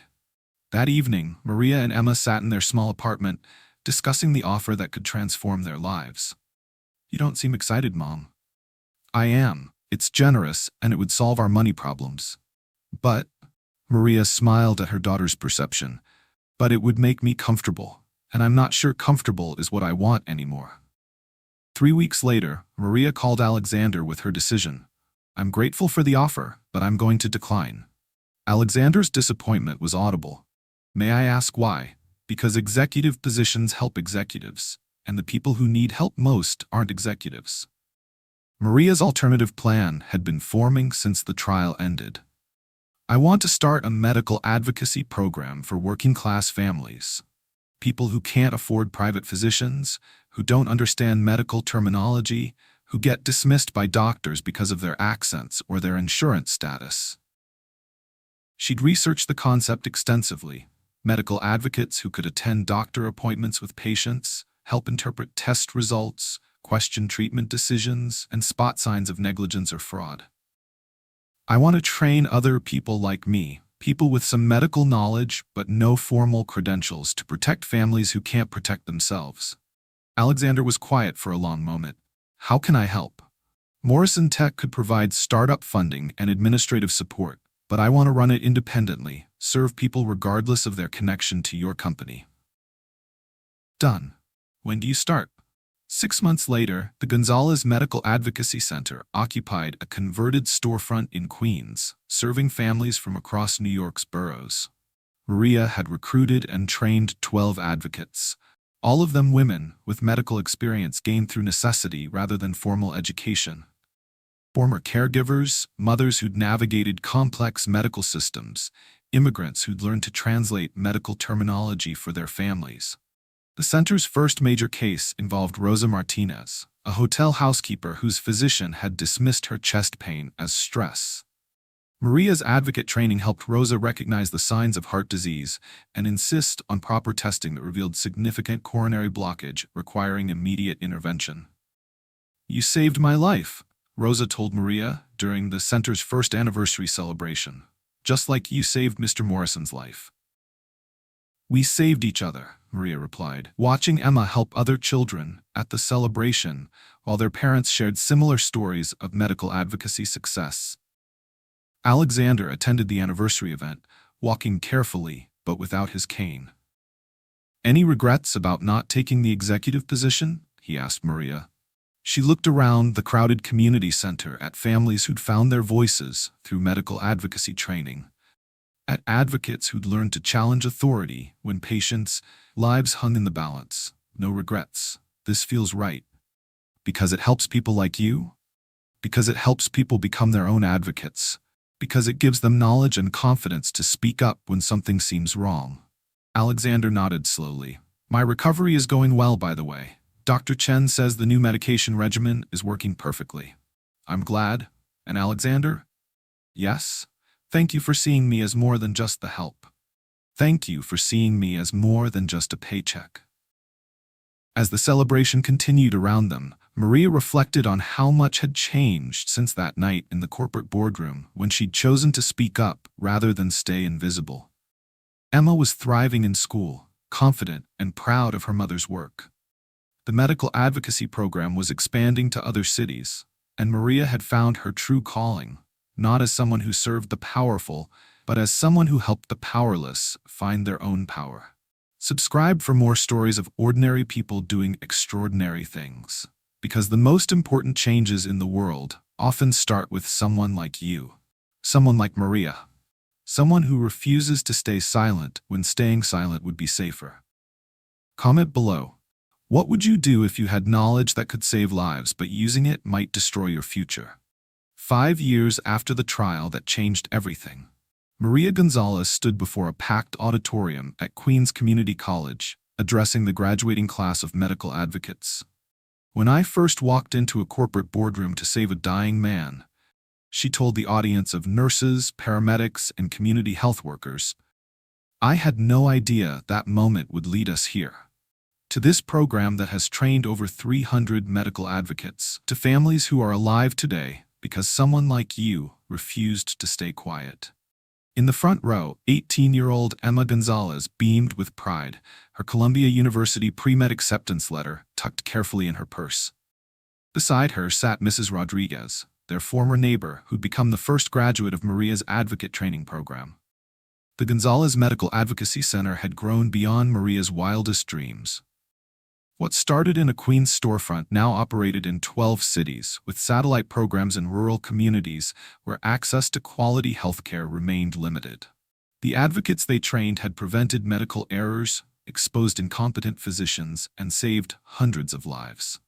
That evening, Maria and Emma sat in their small apartment, discussing the offer that could transform their lives. "You don't seem excited, Mom." "I am. It's generous, and it would solve our money problems." "But," Maria smiled at her daughter's perception, "but it would make me comfortable, and I'm not sure comfortable is what I want anymore." 3 weeks later, Maria called Alexander with her decision. "I'm grateful for the offer, but I'm going to decline." Alexander's disappointment was audible. "May I ask why?" "Because executive positions help executives, and the people who need help most aren't executives." Maria's alternative plan had been forming since the trial ended. "I want to start a medical advocacy program for working-class families. People who can't afford private physicians, who don't understand medical terminology, who get dismissed by doctors because of their accents or their insurance status." She'd researched the concept extensively. Medical advocates who could attend doctor appointments with patients, help interpret test results, question treatment decisions, and spot signs of negligence or fraud. "I want to train other people like me, people with some medical knowledge but no formal credentials, to protect families who can't protect themselves." Alexander was quiet for a long moment. "How can I help?" "Morrison Tech could provide startup funding and administrative support, but I want to run it independently, serve people regardless of their connection to your company." "Done. When do you start?" 6 months later, the Gonzalez Medical Advocacy Center occupied a converted storefront in Queens, serving families from across New York's boroughs. Maria had recruited and trained 12 advocates, all of them women with medical experience gained through necessity rather than formal education. Former caregivers, mothers who'd navigated complex medical systems, immigrants who'd learned to translate medical terminology for their families. The center's first major case involved Rosa Martinez, a hotel housekeeper whose physician had dismissed her chest pain as stress. Maria's advocate training helped Rosa recognize the signs of heart disease and insist on proper testing that revealed significant coronary blockage requiring immediate intervention. "You saved my life," Rosa told Maria during the center's first anniversary celebration. "Just like you saved Mr. Morrison's life." "We saved each other," Maria replied, watching Emma help other children at the celebration while their parents shared similar stories of medical advocacy success. Alexander attended the anniversary event, walking carefully but without his cane. "Any regrets about not taking the executive position?" he asked Maria. She looked around the crowded community center at families who'd found their voices through medical advocacy training. at advocates who'd learned to challenge authority when patients' lives hung in the balance. No regrets. This feels right. Because it helps people like you? Because it helps people become their own advocates. Because it gives them knowledge and confidence to speak up when something seems wrong. Alexander nodded slowly. My recovery is going well, by the way. Dr. Chen says the new medication regimen is working perfectly. I'm glad. And Alexander? Yes? Thank you for seeing me as more than just the help. Thank you for seeing me as more than just a paycheck. As the celebration continued around them, Maria reflected on how much had changed since that night in the corporate boardroom when she'd chosen to speak up rather than stay invisible. Emma was thriving in school, confident and proud of her mother's work. The medical advocacy program was expanding to other cities, and Maria had found her true calling, not as someone who served the powerful, but as someone who helped the powerless find their own power. Subscribe for more stories of ordinary people doing extraordinary things, because the most important changes in the world often start with someone like you, someone like Maria, someone who refuses to stay silent when staying silent would be safer. Comment below. What would you do if you had knowledge that could save lives, but using it might destroy your future? 5 years after the trial that changed everything, Maria Gonzalez stood before a packed auditorium at Queens Community College, addressing the graduating class of medical advocates. When I first walked into a corporate boardroom to save a dying man, she told the audience of nurses, paramedics, and community health workers, I had no idea that moment would lead us here. To this program that has trained over 300 medical advocates, to families who are alive today because someone like you refused to stay quiet. In the front row, 18-year-old Emma Gonzalez beamed with pride, her Columbia University pre-med acceptance letter tucked carefully in her purse. Beside her sat Mrs. Rodriguez, their former neighbor who'd become the first graduate of Maria's advocate training program. The Gonzalez Medical Advocacy Center had grown beyond Maria's wildest dreams. What started in a Queens storefront now operated in 12 cities, with satellite programs in rural communities where access to quality healthcare remained limited. The advocates they trained had prevented medical errors, exposed incompetent physicians, and saved hundreds of lives.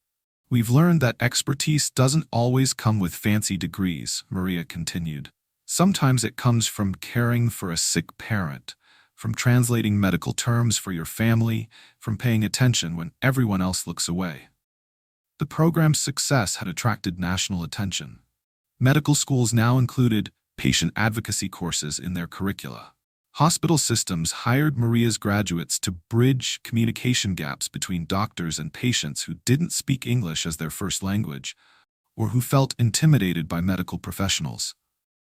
We've learned that expertise doesn't always come with fancy degrees, Maria continued. Sometimes it comes from caring for a sick parent, from translating medical terms for your family, from paying attention when everyone else looks away. The program's success had attracted national attention. Medical schools now included patient advocacy courses in their curricula. Hospital systems hired Maria's graduates to bridge communication gaps between doctors and patients who didn't speak English as their first language, or who felt intimidated by medical professionals.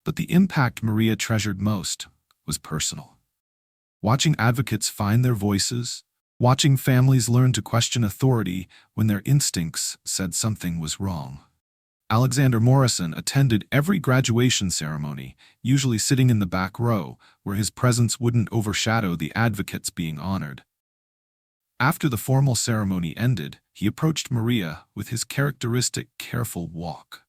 But the impact Maria treasured most was personal. Watching advocates find their voices, watching families learn to question authority when their instincts said something was wrong. Alexander Morrison attended every graduation ceremony, usually sitting in the back row, where his presence wouldn't overshadow the advocates being honored. After the formal ceremony ended, he approached Maria with his characteristic careful walk.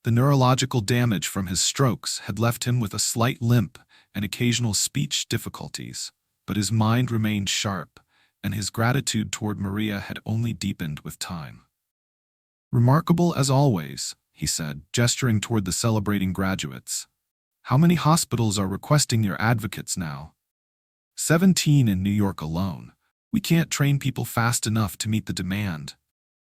The neurological damage from his strokes had left him with a slight limp and occasional speech difficulties, but his mind remained sharp, and his gratitude toward Maria had only deepened with time. Remarkable as always, he said, gesturing toward the celebrating graduates. How many hospitals are requesting your advocates now? 17 in New York alone. We can't train people fast enough to meet the demand.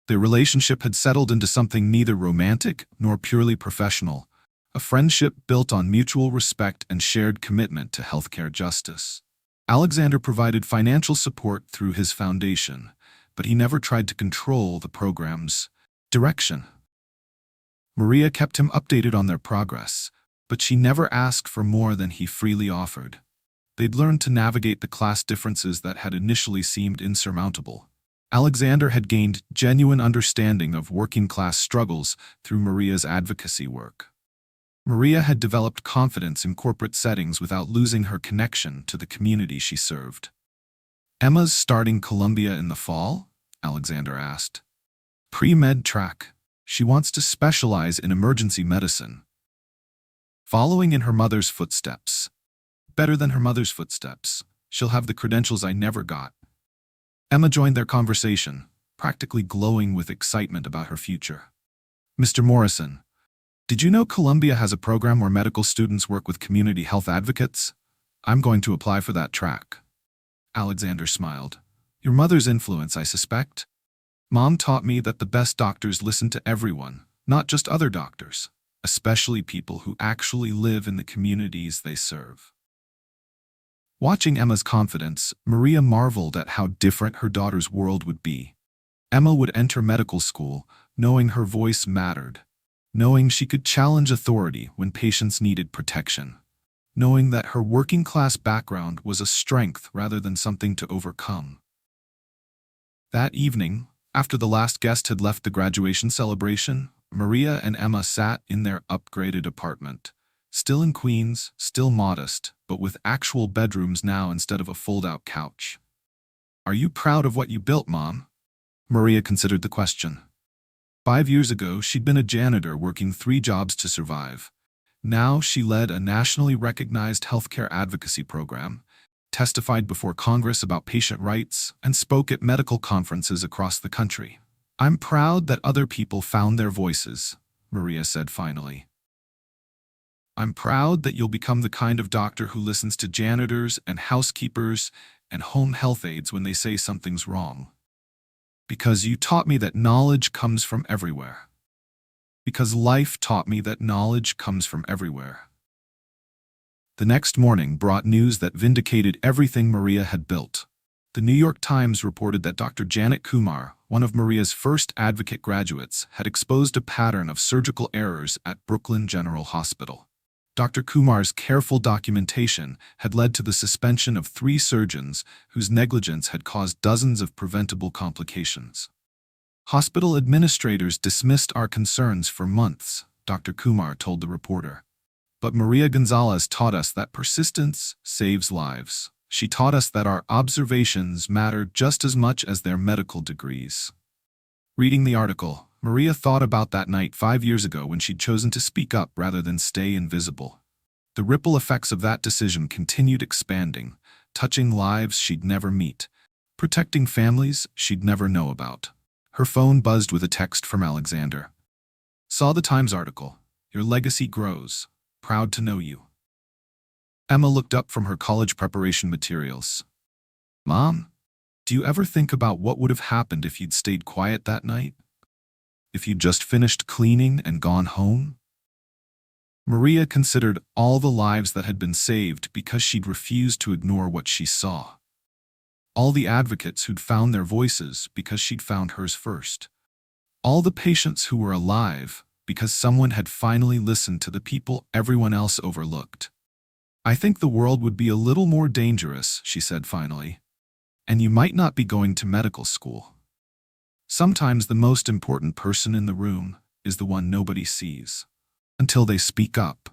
Their relationship had settled into something neither romantic nor purely professional, a friendship built on mutual respect and shared commitment to healthcare justice. Alexander provided financial support through his foundation, but he never tried to control the program's direction. Maria kept him updated on their progress, but she never asked for more than he freely offered. They'd learned to navigate the class differences that had initially seemed insurmountable. Alexander had gained genuine understanding of working-class struggles through Maria's advocacy work. Maria had developed confidence in corporate settings without losing her connection to the community she served. Emma's starting Columbia in the fall? Alexander asked. Pre-med track. She wants to specialize in emergency medicine. Following in her mother's footsteps, Better than her mother's footsteps. She'll have the credentials I never got. Emma joined their conversation, practically glowing with excitement about her future. Mr. Morrison, did you know Columbia has a program where medical students work with community health advocates? I'm going to apply for that track. Alexander smiled. Your mother's influence, I suspect? Mom taught me that the best doctors listen to everyone, not just other doctors, especially people who actually live in the communities they serve. Watching Emma's confidence, Maria marveled at how different her daughter's world would be. Emma would enter medical school, knowing her voice mattered, knowing she could challenge authority when patients needed protection, knowing that her working-class background was a strength rather than something to overcome. That evening, after the last guest had left the graduation celebration, Maria and Emma sat in their upgraded apartment. Still in Queens, still modest, but with actual bedrooms now instead of a fold-out couch. Are you proud of what you built, Mom? Maria considered the question. 5 years ago, she'd been a janitor working 3 jobs to survive. Now she led a nationally recognized healthcare advocacy program, testified before Congress about patient rights, and spoke at medical conferences across the country. I'm proud that other people found their voices, Maria said finally. I'm proud that you'll become the kind of doctor who listens to janitors and housekeepers and home health aides when they say something's wrong. Because you taught me that knowledge comes from everywhere. Because life taught me that knowledge comes from everywhere. The next morning brought news that vindicated everything Maria had built. The New York Times reported that Dr. Janet Kumar, one of Maria's first advocate graduates, had exposed a pattern of surgical errors at Brooklyn General Hospital. Dr. Kumar's careful documentation had led to the suspension of 3 surgeons whose negligence had caused dozens of preventable complications. Hospital administrators dismissed our concerns for months, Dr. Kumar told the reporter. But Maria Gonzalez taught us that persistence saves lives. She taught us that our observations matter just as much as their medical degrees. Reading the article, Maria thought about that night 5 years ago when she'd chosen to speak up rather than stay invisible. The ripple effects of that decision continued expanding, touching lives she'd never meet, protecting families she'd never know about. Her phone buzzed with a text from Alexander. Saw the Times article. Your legacy grows. Proud to know you. Emma looked up from her college preparation materials. Mom, do you ever think about what would have happened if you'd stayed quiet that night? If you'd just finished cleaning and gone home? Maria considered all the lives that had been saved because she'd refused to ignore what she saw. All the advocates who'd found their voices because she'd found hers first. All the patients who were alive because someone had finally listened to the people everyone else overlooked. I think the world would be a little more dangerous, she said finally. And you might not be going to medical school. Sometimes the most important person in the room is the one nobody sees. Until they speak up.